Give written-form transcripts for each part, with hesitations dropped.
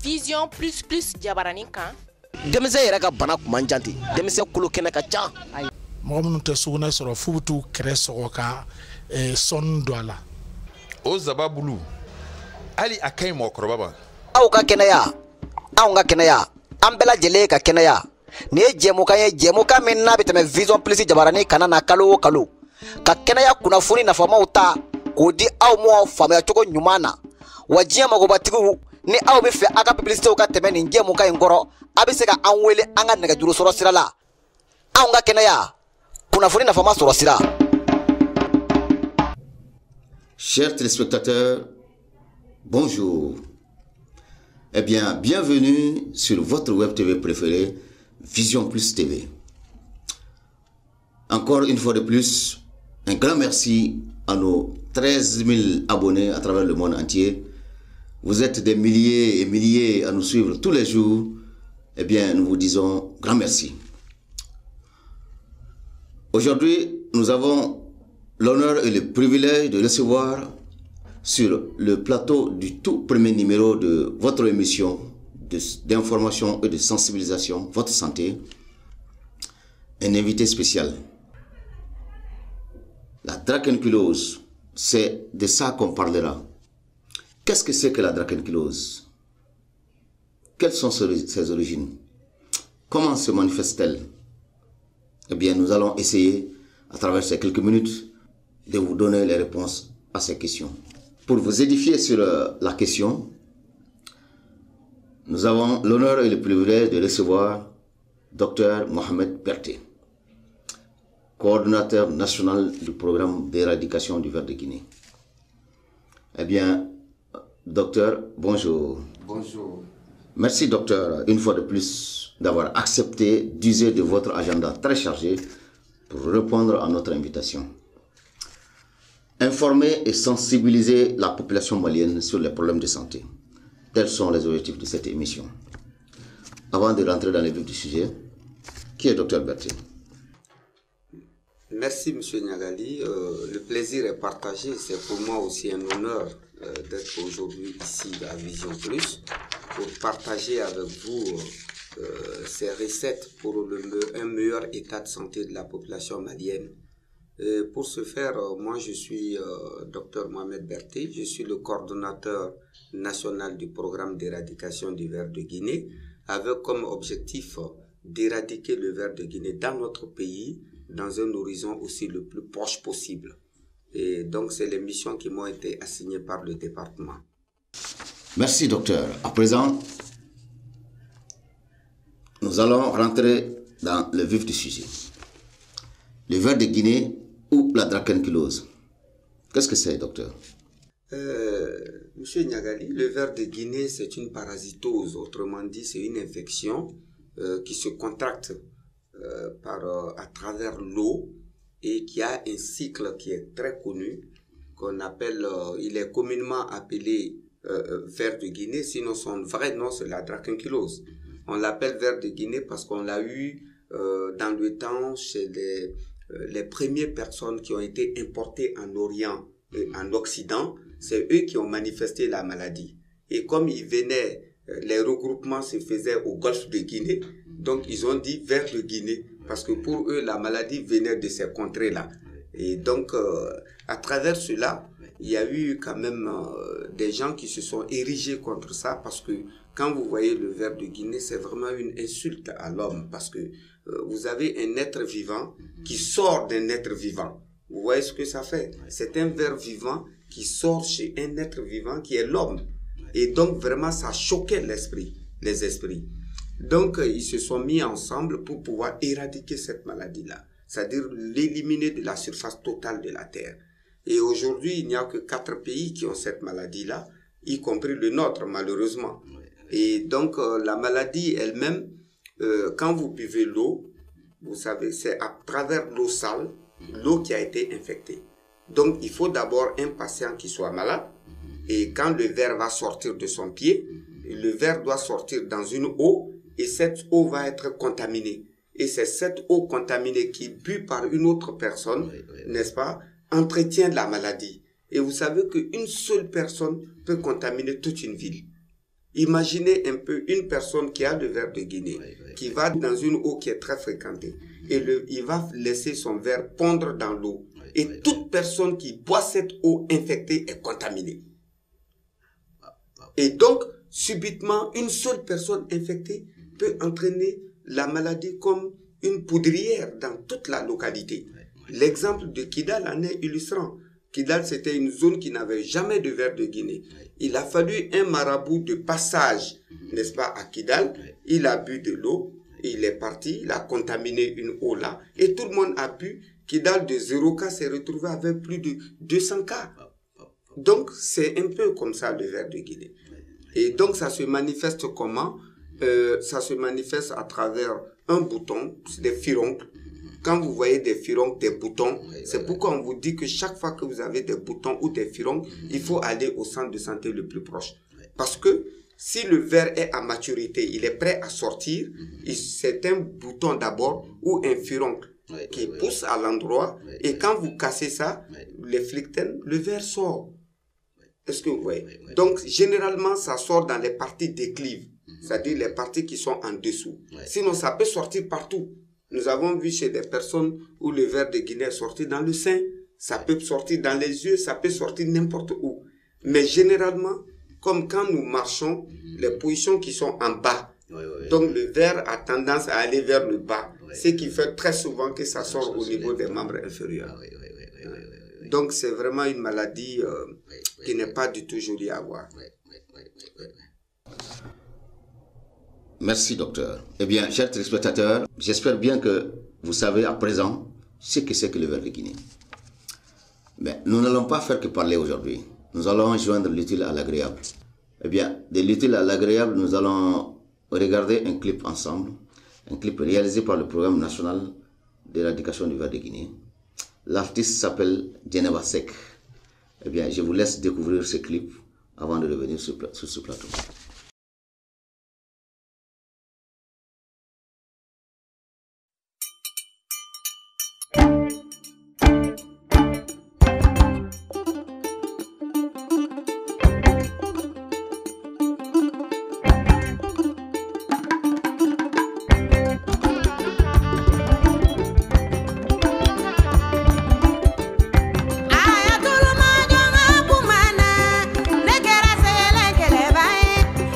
Vision plus Jabarani kan. Denmisɛn yɛrɛ ka bana kun man jan ten. Denmisɛn kolo kɛnɛ ka ca. Mɔgɔ minnu tɛ sugunɛ sɔrɔ f'u bɛ t'u kɛrɛ sɔgɔ ka sɔnni don a la. O zababulu hali a ka ɲi mɔgɔkɔrɔba ma. Aw ka kɛnɛya, anw ka kɛnɛya, an bɛɛ lajɛlen ka kɛnɛya. Nin ye jɛmukan ye, jɛmukan min n'a bɛ tɛmɛ Vision Plus Jabarani kana na kalo o kalo. Ka kɛnɛya kunnafoni nafamaw ta k'o di aw ma faamuya cogo ɲuman na. Wa diɲɛ magobatigiw ni aw bɛ fɛ aw ka publicitéw ka tɛmɛ nin jɛmukan in kɔrɔ, a bɛ se ka an wele an ka nɛgɛjuru sɔrɔ sira la. Anw ka kɛnɛya, kunnafoni nafama sɔrɔ sira. Chers téléspectateurs, bonjour. Eh bien, bienvenue sur votre web TV préférée, Vision Plus TV. Encore une fois de plus, un grand merci à nos 13 000 abonnés à travers le monde entier. Vous êtes des milliers et milliers à nous suivre tous les jours. Eh bien, nous vous disons grand merci. Aujourd'hui, nous avons l'honneur et le privilège de recevoir sur le plateau du tout premier numéro de votre émission d'information et de sensibilisation, Votre Santé, un invité spécial. La drachénculose, c'est de ça qu'on parlera. Qu'est-ce que c'est que la drachénculose? Quelles sont ses origines? Comment se manifeste-t-elle? Eh bien, nous allons essayer, à travers ces quelques minutes, de vous donner les réponses à ces questions. Pour vous édifier sur la question, nous avons l'honneur et le privilège de recevoir Dr Mohamed Berté, coordonnateur national du programme d'éradication du ver de Guinée. Eh bien, docteur, bonjour. Bonjour. Merci, docteur, une fois de plus, d'avoir accepté d'user de votre agenda très chargé pour répondre à notre invitation. Informer et sensibiliser la population malienne sur les problèmes de santé. Tels sont les objectifs de cette émission. Avant de rentrer dans le vif du sujet, qui est Dr Berté? Merci M. Niagali. Le plaisir est partagé. C'est pour moi aussi un honneur d'être aujourd'hui ici à Vision Plus pour partager avec vous ces recettes pour un meilleur état de santé de la population malienne. Pour ce faire, moi je suis Dr Mohamed Berté, je suis le coordonnateur national du programme d'éradication du ver de Guinée, avec comme objectif d'éradiquer le ver de Guinée dans notre pays, dans un horizon aussi le plus proche possible. Et donc c'est les missions qui m'ont été assignées par le département. Merci docteur. À présent, nous allons rentrer dans le vif du sujet. Le ver de Guinée ou la drachénculose. Qu'est-ce que c'est, docteur? Monsieur Niagali, le ver de Guinée, c'est une parasitose. Autrement dit, c'est une infection qui se contracte à travers l'eau et qui a un cycle qui est très connu, qu'on appelle, il est communément appelé ver de Guinée, sinon son vrai nom c'est la drachénculose. On l'appelle ver de Guinée parce qu'on l'a eu dans le temps chez les premières personnes qui ont été importées en Orient et en Occident. C'est eux qui ont manifesté la maladie. Et comme ils venaient, les regroupements se faisaient au golfe de Guinée, donc ils ont dit ver de Guinée, parce que pour eux, la maladie venait de ces contrées-là. Et donc, à travers cela, il y a eu quand même des gens qui se sont érigés contre ça, parce que quand vous voyez le ver de Guinée, c'est vraiment une insulte à l'homme, parce que vous avez un être vivant qui sort d'un être vivant. Vous voyez ce que ça fait? C'est un ver vivant qui sort chez un être vivant qui est l'homme. Et donc, vraiment, ça choquait les esprits. Donc, ils se sont mis ensemble pour pouvoir éradiquer cette maladie-là, c'est-à-dire l'éliminer de la surface totale de la Terre. Et aujourd'hui, il n'y a que 4 pays qui ont cette maladie-là, y compris le nôtre, malheureusement. Et donc, la maladie elle-même, quand vous buvez l'eau, vous savez, c'est à travers l'eau sale, l'eau qui a été infectée. Donc, il faut d'abord un patient qui soit malade, et quand le ver va sortir de son pied, le ver doit sortir dans une eau, et cette eau va être contaminée. Et c'est cette eau contaminée qui, bu par une autre personne, n'est-ce pas, entretient la maladie. Et vous savez qu'une seule personne peut contaminer toute une ville. Imaginez un peu une personne qui a le ver de Guinée, qui va dans une eau qui est très fréquentée, et il va laisser son ver pondre dans l'eau. Et toute personne qui boit cette eau infectée est contaminée. Et donc, subitement, une seule personne infectée peut entraîner la maladie comme une poudrière dans toute la localité. L'exemple de Kidal en est illustrant. Kidal, c'était une zone qui n'avait jamais de ver de Guinée. Il a fallu un marabout de passage, n'est-ce pas, à Kidal. Il a bu de l'eau, il est parti, il a contaminé une eau là, et tout le monde a bu. Kidal de 0 cas s'est retrouvé avec plus de 200 cas. Donc, c'est un peu comme ça le ver de Guinée. Et donc, ça se manifeste comment? Ça se manifeste à travers un bouton, des furoncles. Quand vous voyez des furoncles, des boutons, c'est pourquoi on vous dit que chaque fois que vous avez des boutons ou des furoncles, il faut aller au centre de santé le plus proche. Parce que si le ver est à maturité, il est prêt à sortir, c'est un bouton d'abord ou un furoncle qui pousse à l'endroit, et quand vous cassez ça, les flictènes, le ver sort. Est-ce que vous voyez? Donc, généralement, ça sort dans les parties déclives, c'est-à-dire les parties qui sont en dessous. Sinon, ça peut sortir partout. Nous avons vu chez des personnes où le ver de Guinée est sorti dans le sein, ça peut sortir dans les yeux, ça peut sortir n'importe où. Mais généralement, comme quand nous marchons, les positions qui sont en bas, donc le ver a tendance à aller vers le bas, ce qui fait très souvent que ça sort au niveau des membres inférieurs. Donc c'est vraiment une maladie qui n'est pas du tout jolie à voir. Merci, docteur. Eh bien, chers téléspectateurs, j'espère bien que vous savez à présent ce que c'est que le ver de Guinée. Mais nous n'allons pas faire que parler aujourd'hui. Nous allons joindre l'utile à l'agréable. Eh bien, de l'utile à l'agréable, nous allons regarder un clip ensemble. Un clip réalisé par le Programme national d'éradication du ver de Guinée. L'artiste s'appelle Djeneba Seck. Eh bien, je vous laisse découvrir ce clip avant de revenir sur ce plateau. Aya tulu ma jonga kumana, ne kera sele kele bae.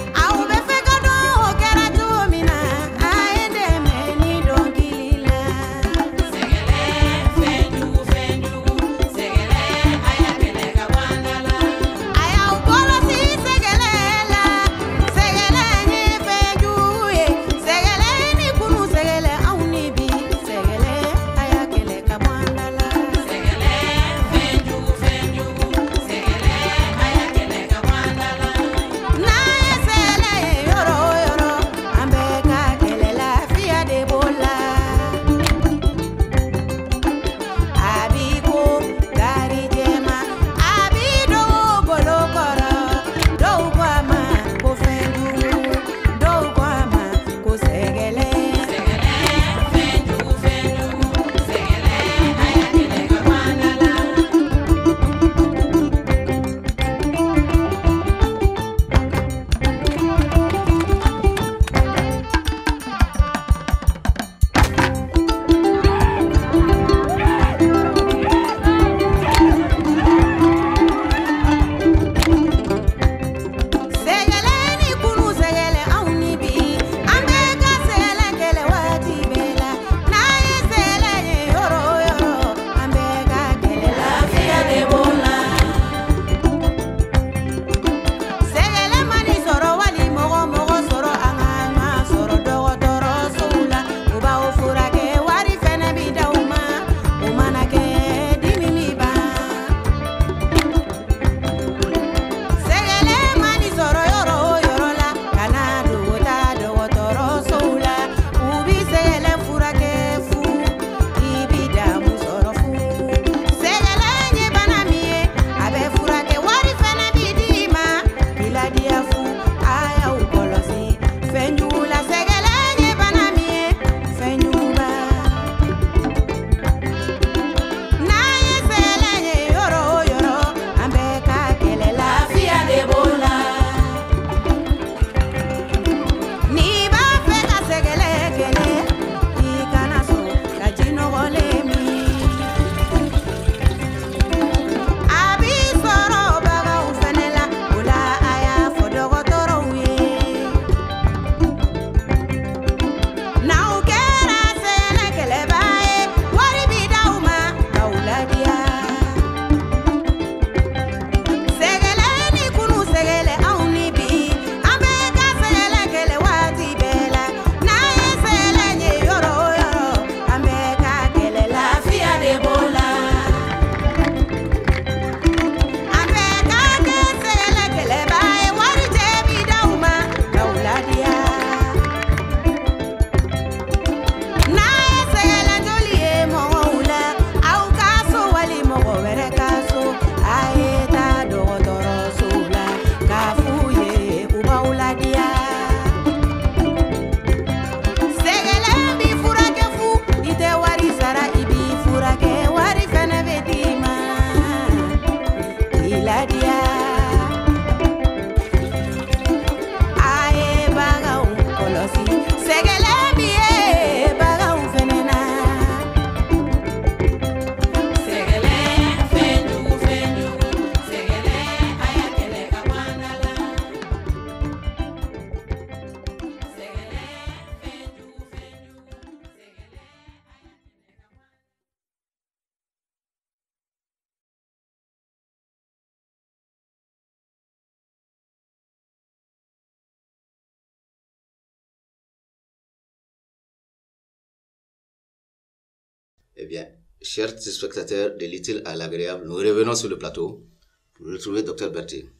Eh bien, chers spectateurs de l'utile à l'agréable, nous revenons sur le plateau pour retrouver Dr Berthier.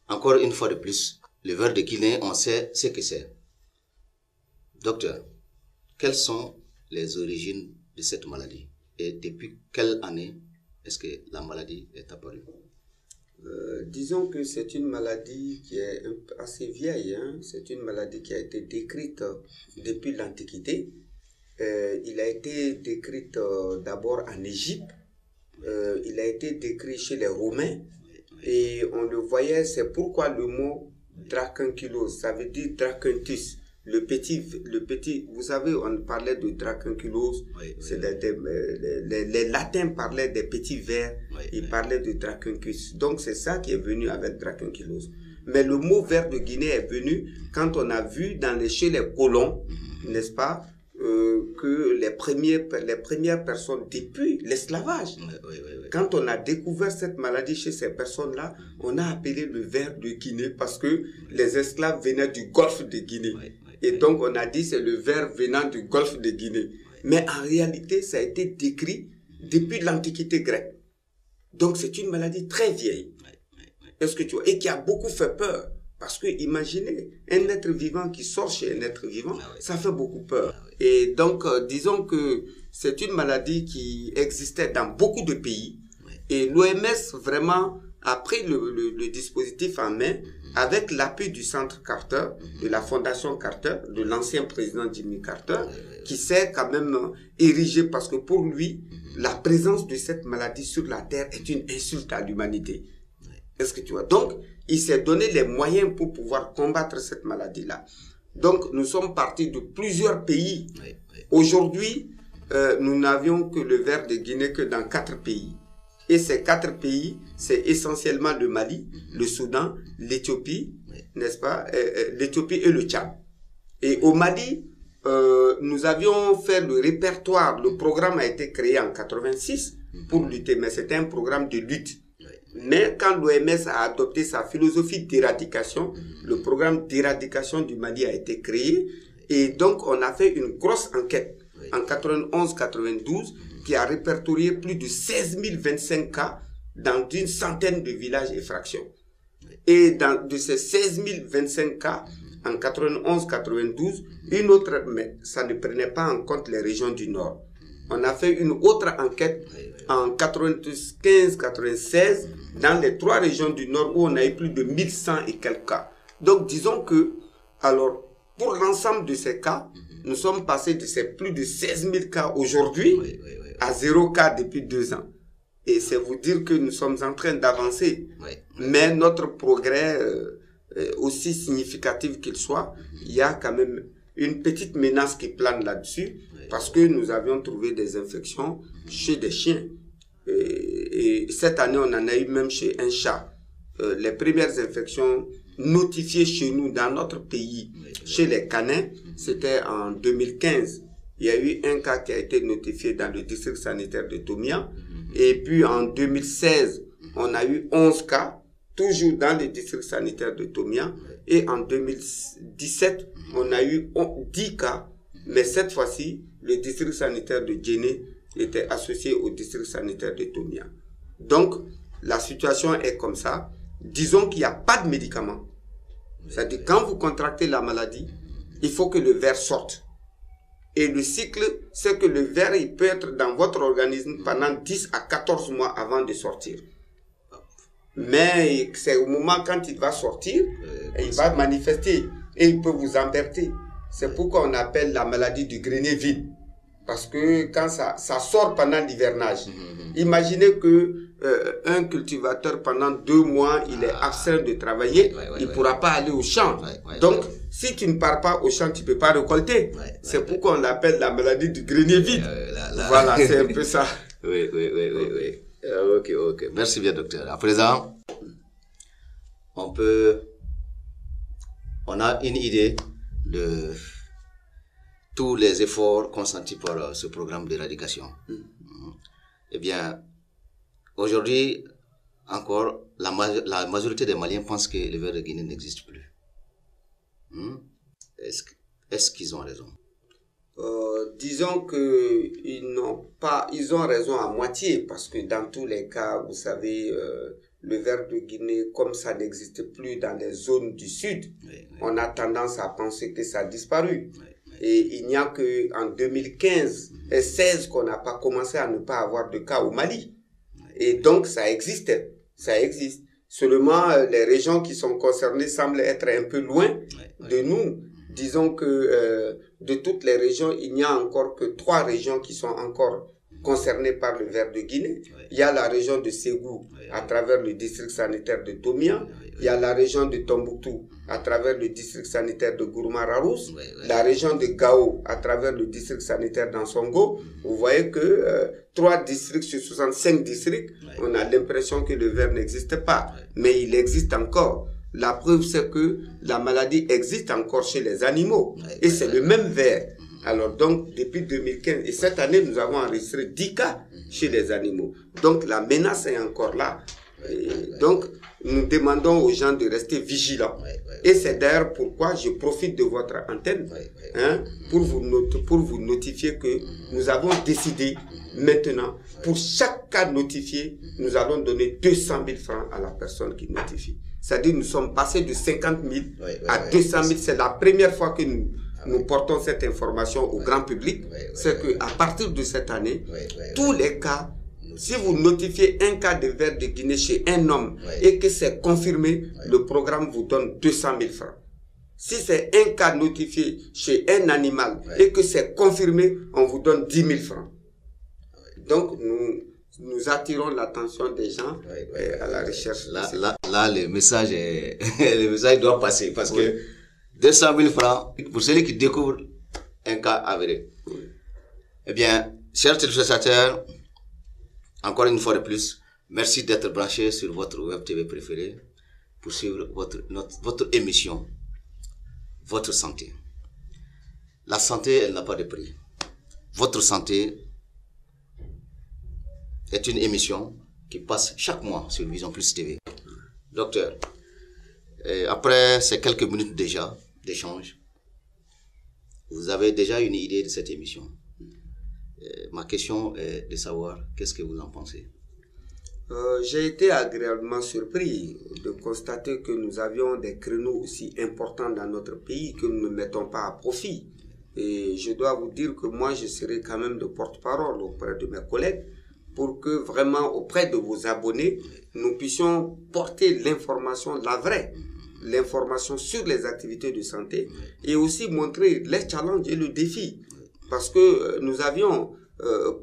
Encore une fois de plus, le ver de Guinée, on sait ce que c'est. Docteur, quelles sont les origines de cette maladie et depuis quelle année est-ce que la maladie est apparue? Disons que c'est une maladie qui est assez vieille. Hein? C'est une maladie qui a été décrite depuis l'Antiquité. Il a été décrit d'abord en Égypte. Il a été décrit chez les Romains. Et on le voyait, c'est pourquoi le mot dracunculose, ça veut dire dracuntus. Le petit, vous savez, on parlait de dracunculose, c'est les latins parlaient des petits vers, ils parlaient de dracuncus. Donc c'est ça qui est venu avec dracunculose. Mais le mot ver de Guinée est venu quand on a vu chez les colons, n'est-ce pas, que les premières personnes depuis l'esclavage, quand on a découvert cette maladie chez ces personnes-là, on a appelé le ver de Guinée parce que les esclaves venaient du golfe de Guinée. Et donc on a dit c'est le ver venant du golfe de Guinée. Mais en réalité, ça a été décrit depuis l'Antiquité grecque. Donc c'est une maladie très vieille. Est-ce que tu vois? Et qui a beaucoup fait peur. Parce que imaginez un être vivant qui sort chez un être vivant, ça fait beaucoup peur. Et donc disons que c'est une maladie qui existait dans beaucoup de pays. Et l'OMS vraiment a pris le dispositif en main avec l'appui du Centre Carter, de la Fondation Carter, de l'ancien président Jimmy Carter, qui s'est quand même érigé parce que pour lui, la présence de cette maladie sur la Terre est une insulte à l'humanité. Est-ce que tu vois? Donc, il s'est donné les moyens pour pouvoir combattre cette maladie-là. Donc, nous sommes partis de plusieurs pays. Aujourd'hui, nous n'avions que le ver de Guinée que dans 4 pays. Et ces 4 pays, c'est essentiellement le Mali, le Soudan, l'Éthiopie, n'est-ce pas, l'Éthiopie et le Tchad. Et au Mali, nous avions fait le répertoire, le programme a été créé en 86 pour lutter, mais c'était un programme de lutte. Mais quand l'OMS a adopté sa philosophie d'éradication, le programme d'éradication du Mali a été créé. Et donc, on a fait une grosse enquête en 91-92 qui a répertorié plus de 16 025 cas dans une centaine de villages et fractions. Et de ces 16 025 cas, en 91-92, une autre, mais ça ne prenait pas en compte les régions du Nord. On a fait une autre enquête en 95-96 dans les 3 régions du Nord où on a eu plus de 1100 et quelques cas. Donc disons que, alors, pour l'ensemble de ces cas, nous sommes passés de ces plus de 16 000 cas aujourd'hui à 0 cas depuis 2 ans. Et c'est vous dire que nous sommes en train d'avancer. Mais notre progrès, aussi significatif qu'il soit, il y a quand même une petite menace qui plane là-dessus, parce que nous avions trouvé des infections chez des chiens. Et cette année, on en a eu même chez un chat. Les premières infections notifiées chez nous, dans notre pays, chez les canins, c'était en 2015. Il y a eu un cas qui a été notifié dans le district sanitaire de Tomia. Et puis en 2016, on a eu 11 cas, toujours dans le district sanitaire de Tomia. Et en 2017, on a eu 10 cas, mais cette fois-ci, le district sanitaire de Djéné était associé au district sanitaire de Tomia. Donc, la situation est comme ça. Disons qu'il n'y a pas de médicaments. C'est-à-dire, quand vous contractez la maladie, il faut que le ver sorte. Et le cycle, c'est que le ver, il peut être dans votre organisme pendant 10 à 14 mois avant de sortir. Mais c'est au moment quand il va sortir, il va manifester et il peut vous emporter. C'est pourquoi on appelle la maladie du grenier vide. Parce que quand ça sort pendant l'hivernage, imaginez que un cultivateur pendant 2 mois, il est absent de travailler, il ne pourra pas aller au champ. Donc, si tu ne pars pas au champ, tu ne peux pas récolter. C'est pourquoi on l'appelle la maladie du grenier vide. Voilà, c'est un peu ça. Oui. Ok. Merci bien, docteur. À présent, on a une idée de tous les efforts consentis par ce programme d'éradication. Eh bien, aujourd'hui, encore, la majorité des Maliens pensent que le ver de Guinée n'existe plus. Est-ce qu'ils ont raison? Disons que ils ont raison à moitié, parce que dans tous les cas, vous savez, le ver de Guinée, comme ça n'existe plus dans les zones du sud, on a tendance à penser que ça a disparu. Et il n'y a que en 2015 et 16 qu'on n'a pas commencé à ne pas avoir de cas au Mali. Et donc ça existe. Seulement les régions qui sont concernées semblent être un peu loin de nous. Disons que de toutes les régions, il n'y a encore que 3 régions qui sont encore concernées par le ver de Guinée. Il y a la région de Ségou à travers le district sanitaire de Tomia. Il y a la région de Tombouctou à travers le district sanitaire de Gourma-Rarousse. La région de Gao à travers le district sanitaire d'Ansongo. Vous voyez que 3 districts sur 65 districts, on a l'impression que le ver n'existe pas. Mais il existe encore. La preuve, c'est que la maladie existe encore chez les animaux. Et c'est le même ver. Alors donc, depuis 2015, et cette année, nous avons enregistré 10 cas chez les animaux. Donc, la menace est encore là. Et donc, nous demandons aux gens de rester vigilants. Et c'est d'ailleurs pourquoi je profite de votre antenne pour vous notifier que nous avons décidé maintenant, pour chaque cas notifié, nous allons donner 200 000 francs à la personne qui notifie. C'est-à-dire nous sommes passés de 50 000 à 200 000. C'est la première fois que nous portons cette information au grand public. C'est qu'à partir de cette année, tous les cas, si vous notifiez un cas de ver de Guinée chez un homme et que c'est confirmé, le programme vous donne 200 000 francs. Si c'est un cas notifié chez un animal et que c'est confirmé, on vous donne 10 000 francs. Donc, nous attirons l'attention des gens à la recherche. Là, le message doit passer parce que 200 000 francs pour celui qui découvre un cas avéré. Eh bien, chers téléspectateurs, encore une fois de plus, merci d'être branchés sur votre web TV préférée pour suivre votre émission, votre santé. La santé, elle n'a pas de prix. Votre santé est une émission qui passe chaque mois sur Vision Plus TV. Docteur, après ces quelques minutes déjà d'échange, vous avez déjà une idée de cette émission. Ma question est de savoir qu'est-ce que vous en pensez. J'ai été agréablement surpris de constater que nous avions des créneaux aussi importants dans notre pays que nous ne mettons pas à profit. Et je dois vous dire que moi, je serai quand même de porte-parole auprès de mes collègues pour que vraiment auprès de vos abonnés, nous puissions porter l'information, la vraie, l'information sur les activités de santé et aussi montrer les challenges et le défi. Parce que nous avions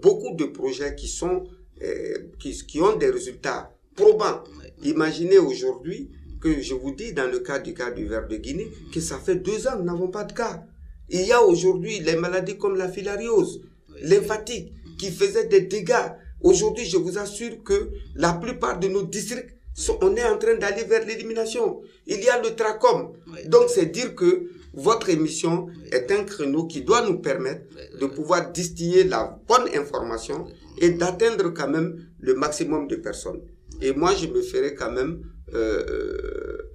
beaucoup de projets qui ont des résultats probants. Imaginez aujourd'hui que je vous dis dans le cas du ver de Guinée que ça fait 2 ans que nous n'avons pas de cas. Il y a aujourd'hui les maladies comme la filariose, lymphatique, qui faisaient des dégâts. Aujourd'hui, je vous assure que la plupart de nos districts, on est en train d'aller vers l'élimination. Il y a le trachome. Donc, c'est dire que votre émission est un créneau qui doit nous permettre de pouvoir distiller la bonne information et d'atteindre quand même le maximum de personnes. Et moi, je me ferai quand même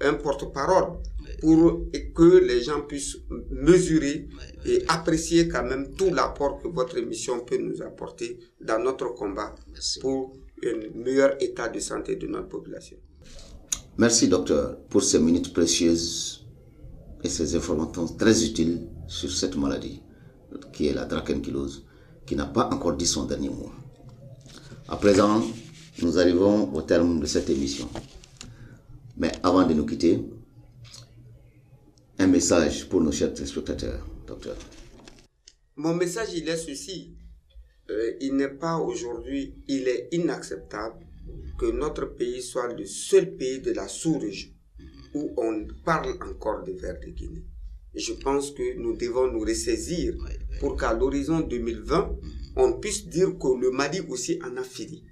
un porte-parole pour que les gens puissent mesurer et apprécier quand même tout l'apport que votre émission peut nous apporter dans notre combat pour un meilleur état de santé de notre population. Merci docteur pour ces minutes précieuses et ces informations très utiles sur cette maladie qui est la drachénkylose, qui n'a pas encore dit son dernier mot. À présent, nous arrivons au terme de cette émission. Mais avant de nous quitter, un message pour nos chers téléspectateurs, docteur. Mon message, il est ceci. Il n'est pas aujourd'hui, il est inacceptable que notre pays soit le seul pays de la sous-région où on parle encore de ver de Guinée. Et je pense que nous devons nous ressaisir pour qu'à l'horizon 2020, on puisse dire que le Mali aussi en a fini.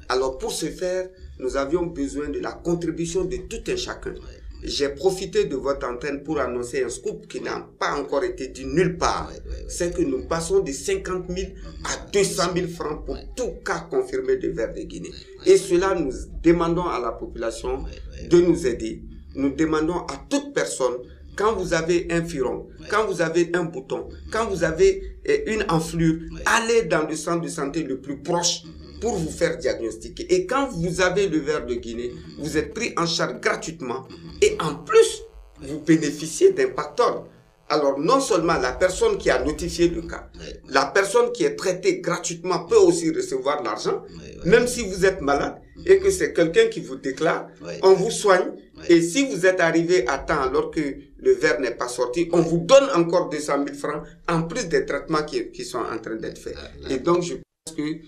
Alors pour ce faire, nous avions besoin de la contribution de tout un chacun. J'ai profité de votre antenne pour annoncer un scoop qui n'a pas encore été dit nulle part. C'est que nous passons de 50 000 à 200 000 francs pour tout cas confirmé de ver de Guinée. Et cela, nous demandons à la population de nous aider. Nous demandons à toute personne quand vous avez un furon, quand vous avez un bouton, quand vous avez une enflure, allez dans le centre de santé le plus proche pour vous faire diagnostiquer. Et quand vous avez le ver de Guinée, vous êtes pris en charge gratuitement et en plus, vous bénéficiez d'un pactole. Alors, non seulement la personne qui a notifié le cas, la personne qui est traitée gratuitement peut aussi recevoir l'argent, même si vous êtes malade et que c'est quelqu'un qui vous déclare, on vous soigne. Et si vous êtes arrivé à temps alors que le verre n'est pas sorti, on vous donne encore 200 000 francs en plus des traitements qui sont en train d'être faits. Et donc, je pense que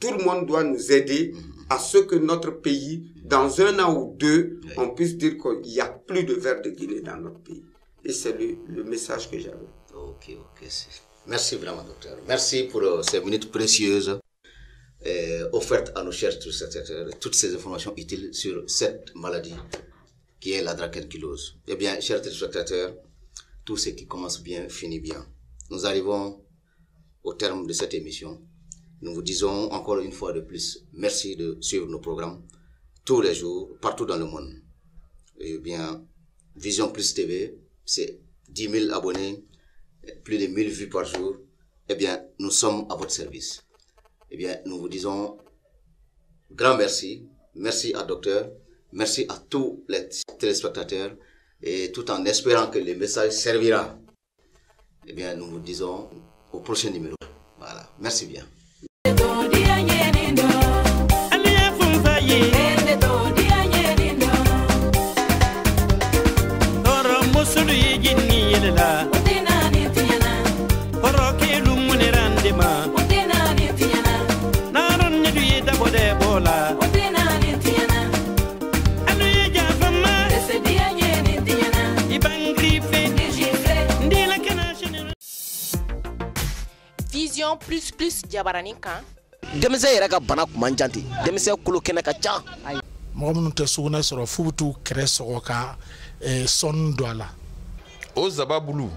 tout le monde doit nous aider à ce que notre pays, dans 1 an ou 2, on puisse dire qu'il n'y a plus de verre de Guinée dans notre pays. Et c'est le message que j'avais. Ok. Merci vraiment, docteur. Merci pour ces minutes précieuses offertes à nos chers téléspectateurs, toutes ces informations utiles sur cette maladie qui est la drachénkylose. Eh bien, chers téléspectateurs, tout ce qui commence bien finit bien. Nous arrivons au terme de cette émission. Nous vous disons encore une fois de plus, merci de suivre nos programmes tous les jours, partout dans le monde. Eh bien, Vision Plus TV, c'est 10 000 abonnés, plus de 1000 vues par jour. Eh bien, nous sommes à votre service. Eh bien, nous vous disons grand merci. Merci à docteur. Merci à tous les téléspectateurs. Et tout en espérant que le message servira. Eh bien, nous vous disons au prochain numéro. Voilà. Merci bien. Vision plus jabarani kan. Denmisɛn yɛrɛ ka bana kun man jan ten. Denmisɛn kolo kɛnɛ ka ca. Mɔgɔ minnu tɛ sugunɛ sɔrɔ f'u bɛ t'u kɛrɛ sɔgɔ ka sɔnni don a la. O zababulu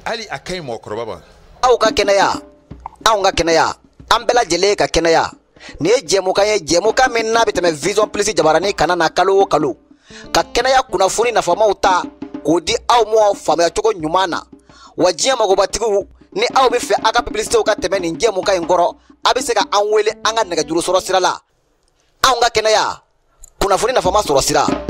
hali a ka ɲi mɔgɔkɔrɔba ma. Aw ka kɛnɛya, anw ka kɛnɛya, an bɛɛ lajɛlen ka kɛnɛya. Nin ye jɛmukan min n'a bɛ tɛmɛ Vision Plus jabarani kana na kalo o kalo. Ka kɛnɛya kunnafoni nafamaw ta k'o di aw ma faamuya cogo ɲuman na. Wa diɲɛ magobatigiw ni aw bɛ fɛ a ka publicité ka tɛmɛ nin jɛmukan in kɔrɔ, a bɛ se ka an wele an ka nɛgɛjuru sɔrɔ sira la. Anw ka kɛnɛya kunnafoni nafama sɔrɔ sira.